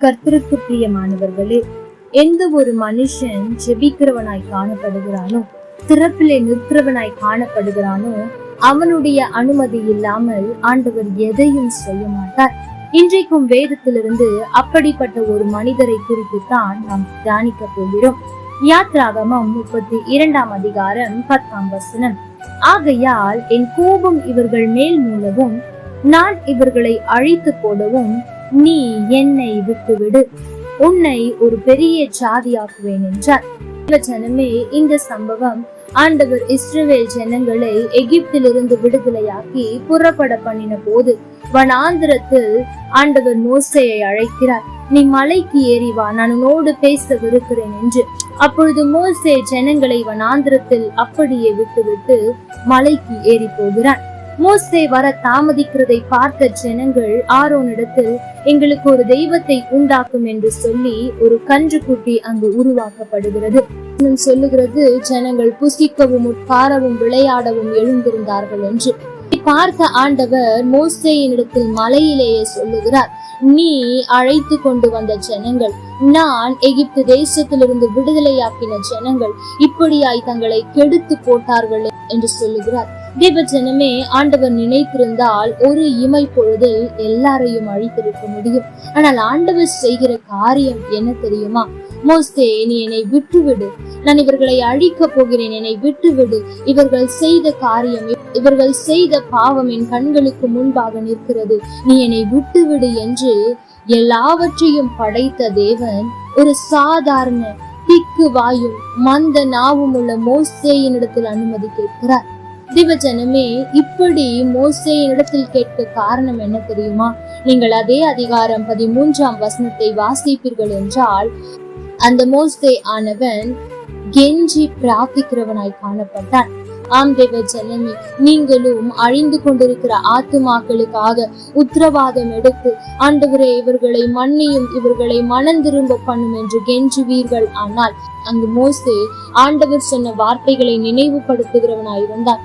கர்த்தருக்கு பிரியமானவர்களே, எந்த ஒரு மனுஷன் ஜெபிக்கிறவனாய் காணப்படுகிறானோ, திறப்பிலே நிற்கிறவனாய் காணப்படுகிறானோ, அவனுடைய அனுமதி இல்லாமல் ஆண்டவர் எதையும் செய்ய மாட்டார். இன்றைக்கும் வேதத்திலிருந்து அப்படிப்பட்ட ஒரு மனிதரை குறித்துத்தான் நாம் தியானிக்க போகிறோம். யாத்ராகமம் 32 அதிகாரம் 10 வசனம். ஆகையால் என் கோபம் இவர்கள் மேல் மூலவும் நான் இவர்களை அழித்து போடவும் நீ என்னை விட்டுவிடு, உன்னை ஒரு பெரிய ஜாதியாக்குவேன் என்றார். ஜனமே, இந்த சம்பவம் ஆண்டவர் இஸ்ரவேல் ஜனங்களை எகிப்திலிருந்து விடுதலையாக்கி புறப்பட பண்ணின போது வனாந்திரத்தில் ஆண்டவர் மோசேயை அழைக்கிறார். நீ மலைக்கு ஏறி வா, நான் உன்னோடு பேசவிருக்கிறேன் என்று. அப்பொழுது மோசே ஜனங்களை வனாந்திரத்தில் அப்படியே விட்டுவிட்டு மலைக்கு ஏறி போகிறான். மோசே வர தாமதிக்கிறதை பார்த்த ஜனங்கள் ஆரோனிடத்தில் எங்களுக்கு ஒரு தெய்வத்தை உண்டாக்கும் என்று சொல்லி ஒரு கன்றுக்குட்டி அங்கு உருவாக்கப்படுகிறது. சொல்லுகிறது, ஜனங்கள் புசிக்கவும் உட்காரவும் விளையாடவும் எழுந்திருந்தார்கள் என்று. பார்த்த ஆண்டவர் மோசேயினிடத்தில் மலையிலேயே சொல்லுகிறார், நீ அழைத்து கொண்டு வந்த ஜனங்கள், நான் எகிப்து தேசத்திலிருந்து விடுதலையாக்கின ஜனங்கள் இப்படியாய் தங்களை கெடுத்து போட்டார்கள் என்று சொல்லுகிறார். தேவ ஜனமே, ஆண்டவர் நினைத்திருந்தால் ஒரு இமை பொழுதில் எல்லாரையும் அழித்திருக்க முடியும். ஆனால் ஆண்டவர் செய்கிற காரியம் என்ன தெரியுமா? மோசே, நீ என்னை விட்டுவிடு, நான் இவர்களை அழிக்க போகிறேன், என்னை விட்டுவிடு. இவர்கள் செய்த காரியம், இவர்கள் செய்த பாவம் என் கண்களுக்கு முன்பாக நிற்கிறது, நீ என்னை விட்டுவிடு என்று எல்லாவற்றையும் படைத்த தேவன் ஒரு சாதாரண திக்கு வாயும் மந்த நாவும் உள்ள மோசேயினிடத்தில் அனுமதி கேட்கிறார். தேவஜனமே, இப்படி மோசேயினிடத்தில் கேட்க காரணம் என்ன தெரியுமா? நீங்கள் அதே அதிகாரம் 13 வசனத்தை வாசிப்பீர்கள் என்றால், அந்த மோசே ஆனவன் கெஞ்சி பிரார்த்திக்கிறவனாய் காணப்பட்டான். ஆம் தேவ ஜனமே, நீங்களும் அழிந்து கொண்டிருக்கிற ஆத்துமாக்களுக்காக உத்தரவாதம் எடுத்து, ஆண்டவரே இவர்களை மன்னியும், இவர்களை மனம் திரும்ப பண்ணும் என்று கெஞ்சுவீர்கள். ஆனால் அங்கு மோசே ஆண்டவர் சொன்ன வார்த்தைகளை நினைவுபடுத்துகிறவனாய் இருந்தார்.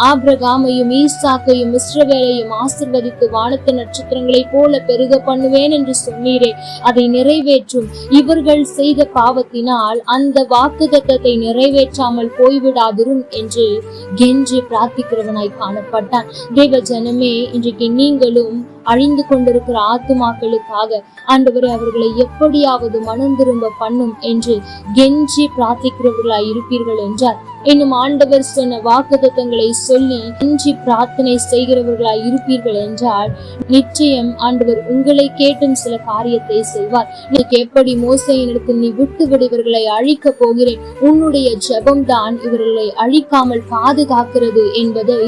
ஆபிரகாமையும் ஈசாக்கையும் இஸ்ரவேலையும் ஆசீர்வதித்து வானத்து நட்சத்திரங்களை போல பெருக பண்ணுவேன் என்று சொன்னீரே, அதை நிறைவேற்றும். இவர்கள் செய்த பாவத்தினால் அந்த வாக்குத்தத்தத்தை நிறைவேற்றாமல் போய்விடாதிரும் என்று கெஞ்சி பிரார்த்திக்கிறவனாய் காணப்பட்டான். தேவ ஜனமே, இன்றைக்கு நீங்களும் அழிந்து கொண்டிருக்கிற ஆத்துமாக்களுக்காக ஆண்டவரே அவர்களை எப்படியாவது மனம் திரும்ப பண்ணும் என்று கெஞ்சி பிரார்த்திக்கிறவர்களாய் இருப்பீர்கள் என்றார். இன்னும் ஆண்டவர் சொன்ன வாக்குத்தத்தங்களை சொல்லி கெஞ்சி பிரார்த்தனை செய்கிறவர்களாய் இருப்பீர்கள் என்றால் நிச்சயம் ஆண்டவர் உங்களை கேட்டும் சில காரியத்தை செய்வார். நீக்கு எப்படி மோசேயினிடத்தில் நீ விட்டு விடுவர்களை அழிக்க போகிறேன், உன்னுடைய ஜெபம்தான் இவர்களை அழிக்காமல் பாதுகாக்கிறது என்பதை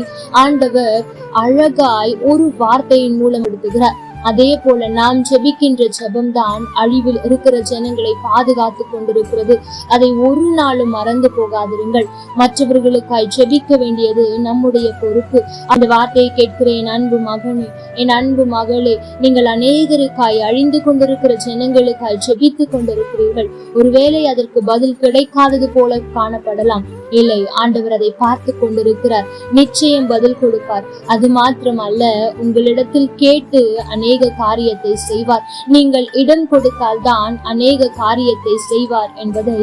ஆண்டவர் அழகாய் ஒரு வார்த்தையின் மூலம் எடுத்துகிறார். அதே போல நாம் ஜெபிக்கின்ற ஜெபம்தான் அழிவில் இருக்கிற ஜனங்களை பாதுகாத்து கொண்டிருக்கிறது. அதை ஒரு நாளும் மறந்து போகாதிருங்கள். மற்றவர்களுக்காய் ஜெபிக்க வேண்டியது நம்முடைய பொறுப்பு. அந்த வார்த்தையை கேட்கிற என் அன்பு மகனே, என் அன்பு மகளே, நீங்கள் அநேகருக்காய் அழிந்து கொண்டிருக்கிற ஜனங்களுக்காய் ஜெபித்து கொண்டிருக்கிறீர்கள். ஒருவேளை அதற்கு பதில் கிடைக்காதது போல காணப்படலாம். இல்லை, ஆண்டவர் அதை பார்த்து கொண்டிருக்கிறார். நிச்சயம் பதில் கொடுப்பார். அது மாத்திரமல்ல, உங்களிடத்தில் கேட்டு அநேக காரியத்தை செய்வார். நீங்கள் இடம் கொடுத்தால் தான் அநேக காரியத்தை செய்வார் என்பதை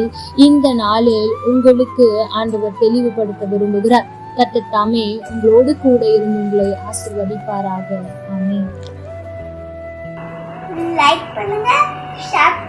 இந்த நாளில் உங்களுக்கு ஆண்டவர் தெளிவுபடுத்த விரும்புகிறார். கர்த்தர் தாமே உங்களோடு கூட இருந்து உங்களை ஆசீர்வதிப்பாராக. ஆமென். லைக் பண்ணுங்க, ஷேர்